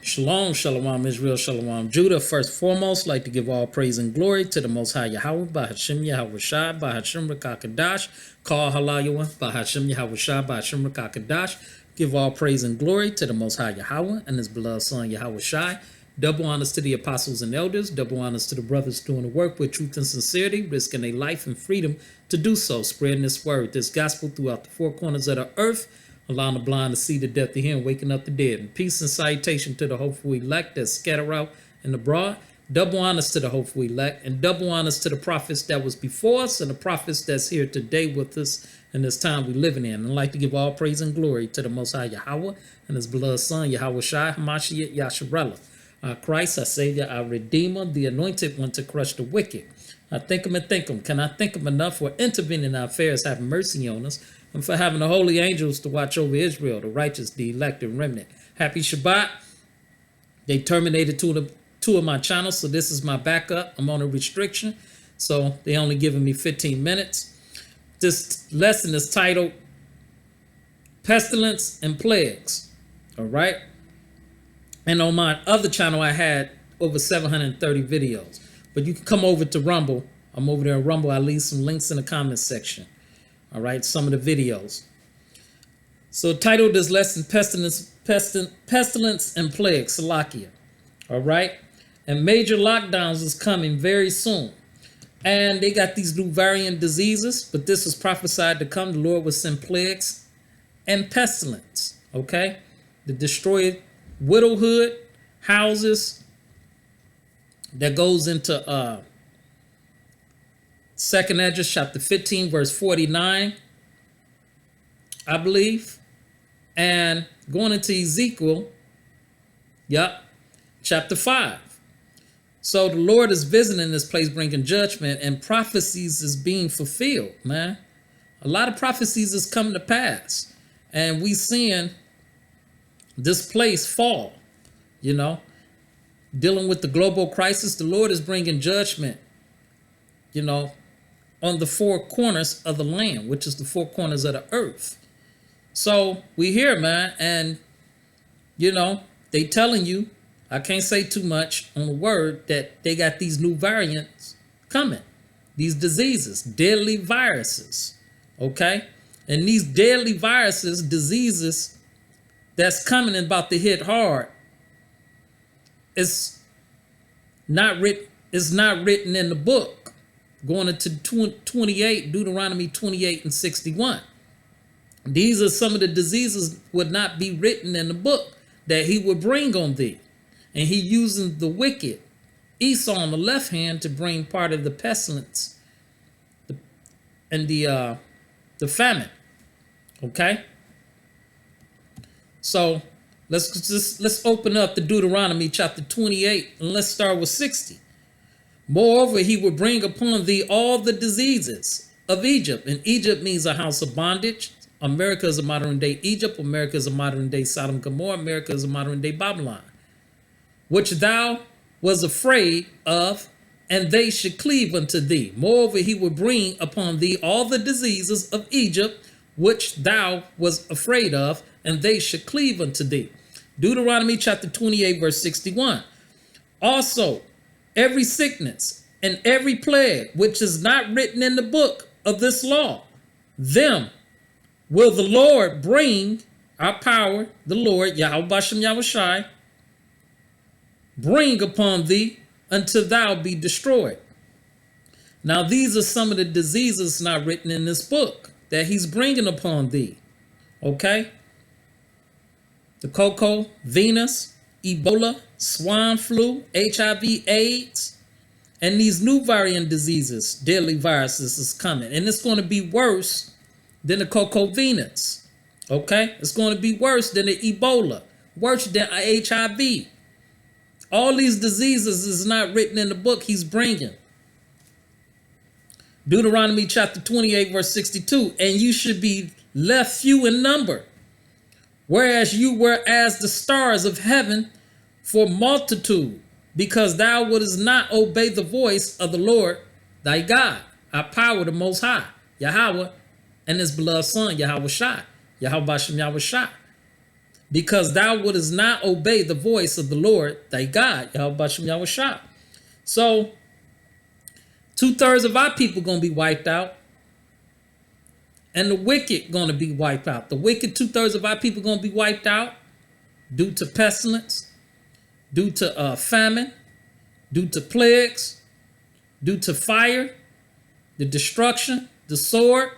Shalom, shalom, Israel, shalom, Judah. First and foremost, like to give all praise and glory to the Most High Yahweh, by Hashem Yahweh Shai, by Hashem Rakakadash, call Halayawa, by Hashem Yahweh Shai, by Hashem Rakakadash. Give all praise and glory to the Most High Yahweh and His beloved Son Yahweh Shai. Double honors to the apostles and elders, double honors to the brothers doing the work with truth and sincerity, risking their life and freedom to do so, spreading this word, this gospel throughout the four corners of the earth, allowing the blind to see, the deaf to hear, and waking up the dead. And peace and salutation to the hopeful elect that scatter out in the broad. Double honors to the hopeful elect, and double honors to the prophets that was before us and the prophets that's here today with us in this time we living in. And I'd like to give all praise and glory to the Most High Yahweh and His beloved Son, Yahweh Shai, Hamashiach, Yasharella. Our Christ, our Savior, our Redeemer, the Anointed One to crush the wicked. I thank Him and thank Him. Can I thank Him enough for intervening in our affairs, having mercy on us, and for having the holy angels to watch over Israel, the righteous, the elected remnant. Happy Shabbat. They terminated two of my channels, so this is my backup. I'm on a restriction, so they only giving me 15 minutes. This lesson is titled Pestilence and Plagues. All right. And on my other channel, I had over 730 videos. But you can come over to Rumble. I'm over there in Rumble. I'll leave some links in the comments section. All right, some of the videos. So titled this lesson, Pestilence and Plagues, Salakia. All right. And major lockdowns is coming very soon. And they got these new variant diseases, but this was prophesied to come. The Lord will send plagues and pestilence. Okay. To destroy widowhood, houses. That goes into 2nd Esdras chapter 15 verse 49, I believe, and going into Ezekiel, chapter 5. So the Lord is visiting this place, bringing judgment, and prophecies is being fulfilled, man. A lot of prophecies is coming to pass, and we seeing this place fall, dealing with the global crisis. The Lord is bringing judgment, on the four corners of the land, which is the four corners of the earth. So we here, man, and, they telling you, I can't say too much on the word, that they got these new variants coming, these diseases, deadly viruses, okay? And these deadly viruses, diseases that's coming and about to hit hard, it's not written in the book. Going into 28, Deuteronomy 28 and 61. These are some of the diseases would not be written in the book that He would bring on thee. And He using the wicked, Esau on the left hand, to bring part of the pestilence and the famine. Okay? So let's open up the Deuteronomy chapter 28 and let's start with 60. Moreover, He will bring upon thee all the diseases of Egypt. And Egypt means a house of bondage. America is a modern day Egypt. America is a modern day Sodom and Gomorrah. America is a modern day Babylon. Which thou was afraid of, and they should cleave unto thee. Moreover, He will bring upon thee all the diseases of Egypt, which thou was afraid of, and they should cleave unto thee. Deuteronomy chapter 28, verse 61. Also, every sickness and every plague which is not written in the book of this law, them will the Lord bring, our power, the Lord, Yahweh Bashem Yahweh Shai, bring upon thee until thou be destroyed. Now these are some of the diseases not written in this book that He's bringing upon thee. Okay? The cocoa, Venus, Ebola, swine flu, HIV, AIDS, and these new variant diseases, deadly viruses is coming. And it's going to be worse than the cocoa Venus. Okay? It's going to be worse than the Ebola, worse than HIV. All these diseases is not written in the book He's bringing. Deuteronomy chapter 28, verse 62. And you should be left few in number, whereas you were as the stars of heaven for multitude, because thou wouldest not obey the voice of the Lord thy God, our power, the Most High, Yahweh, and His beloved Son, Yahweh Shai, Yahweh Bashem Yahweh Shai. because thou wouldest not obey the voice of the Lord thy God. Yahushua. So 2/3 of our people going to be wiped out, and the wicked going to be wiped out. The wicked 2/3 of our people going to be wiped out due to pestilence, due to famine, due to plagues, due to fire, the destruction, the sword.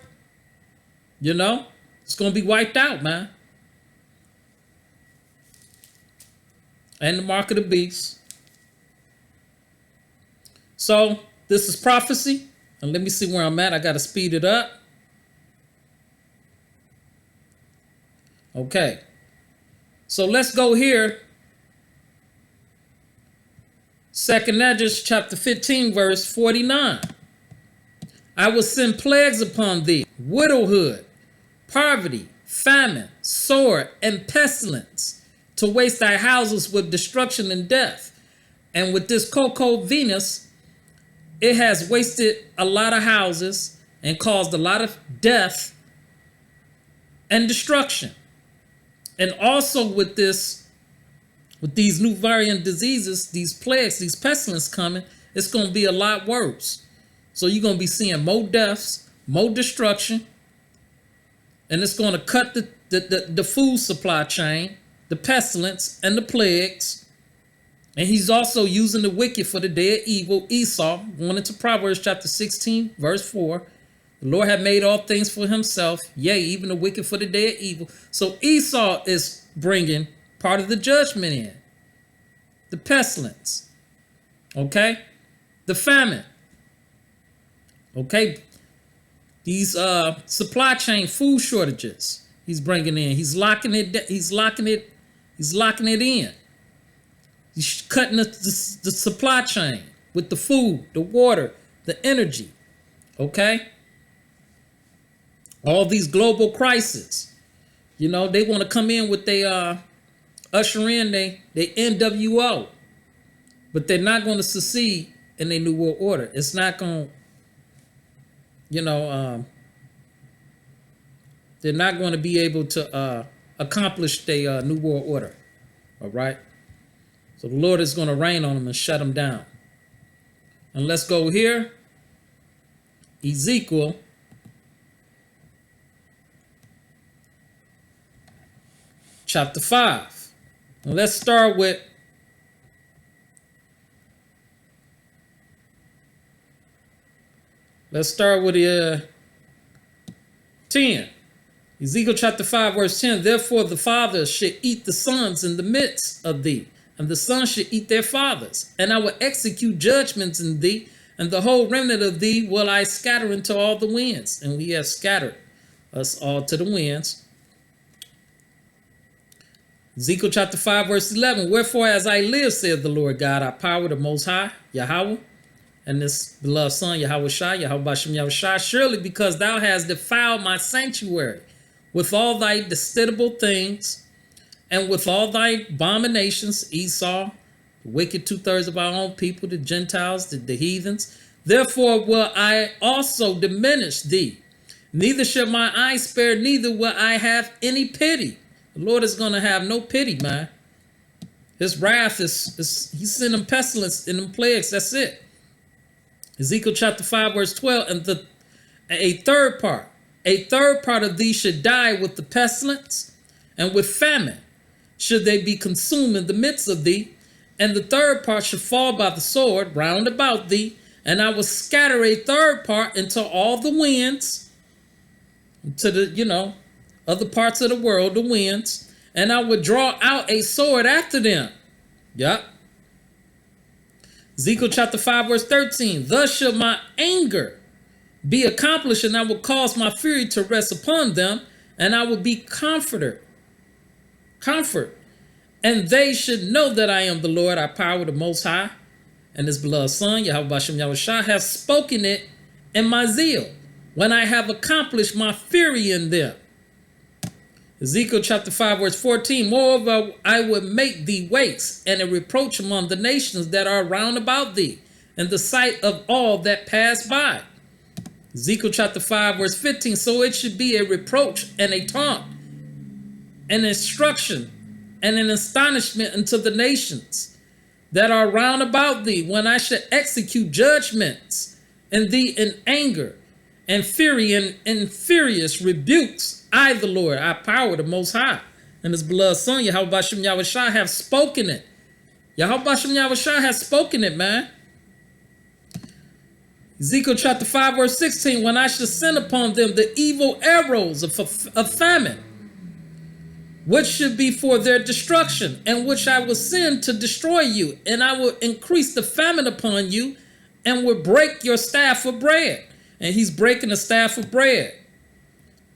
You know, it's going to be wiped out, man. And the mark of the beast. So this is prophecy. And let me see where I'm at. I got to speed it up. Okay. So let's go here. 2nd Esdras chapter 15 verse 49. I will send plagues upon thee, widowhood, poverty, famine, sword, and pestilence, to waste thy houses with destruction and death. And with this Coco Venus, it has wasted a lot of houses and caused a lot of death and destruction. And also with these new variant diseases, these plagues, these pestilence coming, it's going to be a lot worse. So you're going to be seeing more deaths, more destruction, and it's going to cut the food supply chain, the pestilence, and the plagues. And he's also using the wicked for the day of evil. Esau, going into Proverbs chapter 16, verse 4. The Lord had made all things for himself, yea, even the wicked for the day of evil. So Esau is bringing part of the judgment in. The pestilence. Okay? The famine. Okay? These supply chain food shortages he's bringing in. He's locking it in. He's cutting the supply chain with the food, the water, the energy. Okay? All these global crises. You know, they want to come in with usher in they NWO. But they're not going to succeed in their New World Order. It's not going to, they're not going to be able to accomplish their New World Order. All right? So the Lord is going to rain on them and shut them down. And let's go here. Ezekiel chapter 5. And let's start with the 10. Ezekiel chapter 5 verse 10. Therefore the fathers should eat the sons in the midst of thee, and the sons should eat their fathers. And I will execute judgments in thee, and the whole remnant of thee will I scatter into all the winds. And we have scattered us all to the winds. Ezekiel chapter 5 verse 11. Wherefore as I live, saith the Lord God, I power the Most High, Yahweh, and this beloved son, Yahushua, Yahushua, surely because thou hast defiled my sanctuary with all thy detestable things, and with all thy abominations, Esau, the wicked 2/3 of our own people, the Gentiles, the heathens. Therefore will I also diminish thee. Neither shall my eye spare, neither will I have any pity. The Lord is going to have no pity, man. His wrath is he's sending pestilence and them plagues. That's it. Ezekiel chapter 5 verse 12. And a third part of thee should die with the pestilence and with famine. Should they be consumed in the midst of thee, and the third part should fall by the sword round about thee, and I will scatter a third part into all the winds, to the, other parts of the world, the winds, and I will draw out a sword after them. Yep. Ezekiel chapter 5 verse 13. Thus shall my anger be accomplished, and I will cause my fury to rest upon them, and I will be comfort, and they should know that I am the Lord, I power the Most High, and his beloved son, Yahushua, have spoken it in my zeal, when I have accomplished my fury in them. Ezekiel chapter 5 verse 14. Moreover, I will make thee waste, and a reproach among the nations that are round about thee, in the sight of all that pass by. Ezekiel chapter 5 verse 15. So it should be a reproach and a taunt, an instruction and an astonishment unto the nations that are round about thee, when I shall execute judgments in thee in anger and fury and in furious rebukes. I, the Lord, I power the Most High, and his beloved Son, Yahweh Bashem Yahushua, have spoken it. Yahweh Bashem Yahushua has spoken it, man. Ezekiel chapter 5, verse 16, when I shall send upon them the evil arrows of famine, which should be for their destruction, and which I will send to destroy you, and I will increase the famine upon you, and will break your staff of bread. And he's breaking the staff of bread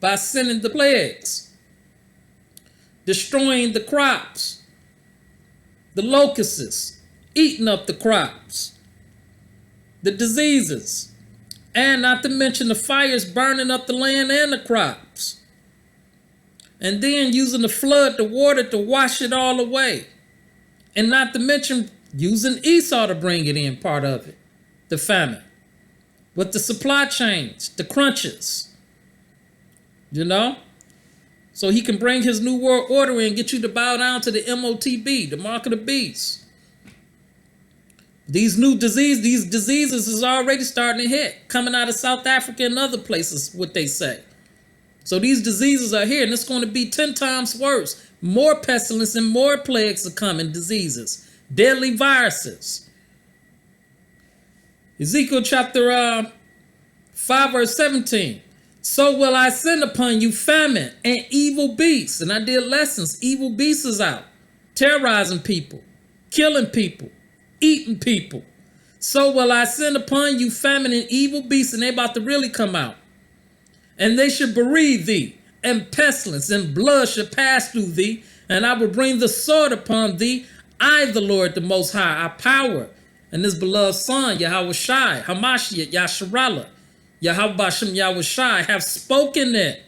by sending the plagues, destroying the crops, the locusts, eating up the crops, the diseases, and not to mention the fires burning up the land and the crops. And then using the flood, the water to wash it all away. And not to mention using Esau to bring it in, part of it, the famine. With the supply chains, the crunches, you know? So he can bring his new world order in and get you to bow down to the MOTB, the mark of the beast. These diseases is already starting to hit, coming out of South Africa and other places, what they say. So these diseases are here, and it's going to be 10 times worse. More pestilence and more plagues are coming, diseases, deadly viruses. Ezekiel chapter 5, verse 17. So will I send upon you famine and evil beasts. And I did lessons. Evil beasts is out, terrorizing people, killing people, eating people. So will I send upon you famine and evil beasts, and they about to really come out. And they should bereave thee, and pestilence and blood shall pass through thee, and I will bring the sword upon thee. I, the Lord, the Most High, our power, and his beloved Son, Yahweh Shai, Hamashiach, Yasharallah, Yahweh Bashem Yahweh Shai, have spoken it.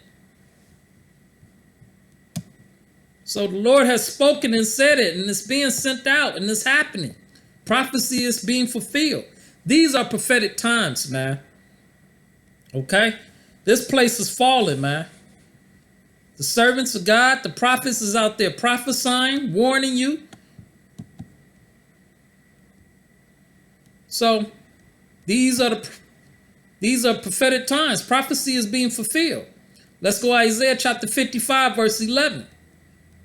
So the Lord has spoken and said it, and it's being sent out, and it's happening. Prophecy is being fulfilled. These are prophetic times, man. Okay? This place is falling, man. The servants of God, the prophets is out there prophesying, warning you. So these are prophetic times. Prophecy is being fulfilled. Let's go Isaiah chapter 55, verse 11.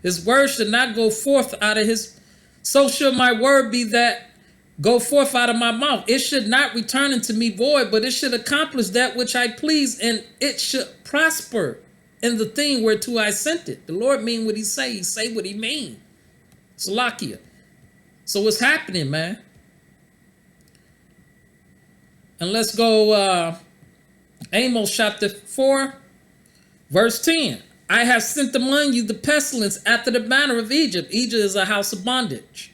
His word should not go forth out of his, so shall my word be that go forth out of my mouth. It should not return unto me void, but it should accomplish that which I please, and it should prosper in the thing whereto I sent it. The Lord mean what he say what he mean. Salakia. So it's happening, man. And let's go Amos chapter 4, verse 10. I have sent among you the pestilence after the manner of Egypt. Egypt is a house of bondage.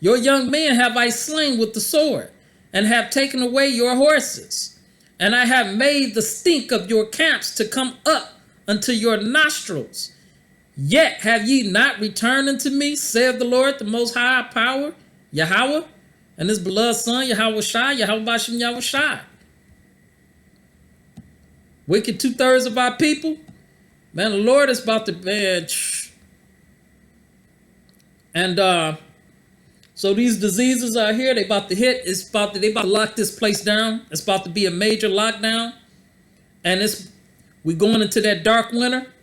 Your young men have I slain with the sword, and have taken away your horses. And I have made the stink of your camps to come up unto your nostrils. Yet have ye not returned unto me, saith the Lord, the Most High Power, Yahweh, and his beloved Son, Yahweh Shai, Yahweh Bashem Yahweh Shai. Wicked 2/3 of our people. Man, the Lord is about to bench. And so these diseases are here. They about to hit. They about to lock this place down. It's about to be a major lockdown. And we're going into that dark winter.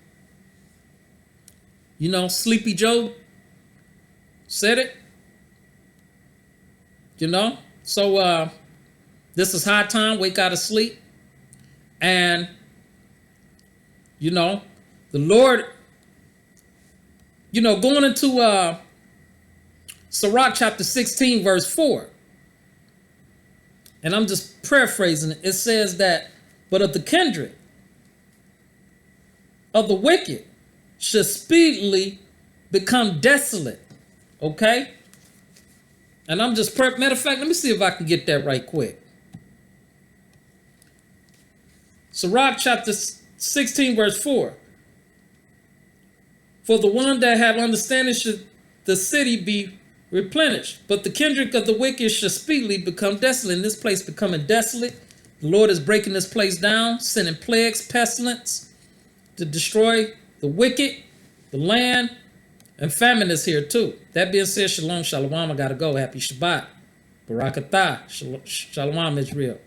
You know, Sleepy Joe said it. You know? So this is high time. Wake out of sleep. And, you know, the Lord, you know, going into Sirach chapter 16, verse 4. And I'm just paraphrasing it. It says that, but of the kindred of the wicked should speedily become desolate. Okay? And I'm just, matter of fact, let me see if I can get that right quick. Sirach chapter 16, verse 4. For the one that have understanding should the city be replenished, but the kindred of the wicked shall speedily become desolate. And this place becoming desolate. The Lord is breaking this place down, sending plagues, pestilence to destroy the wicked, the land, And famine is here too. That being said, shalom, shalom. I gotta go. Happy Shabbat. Barakatah. Shalom, Israel.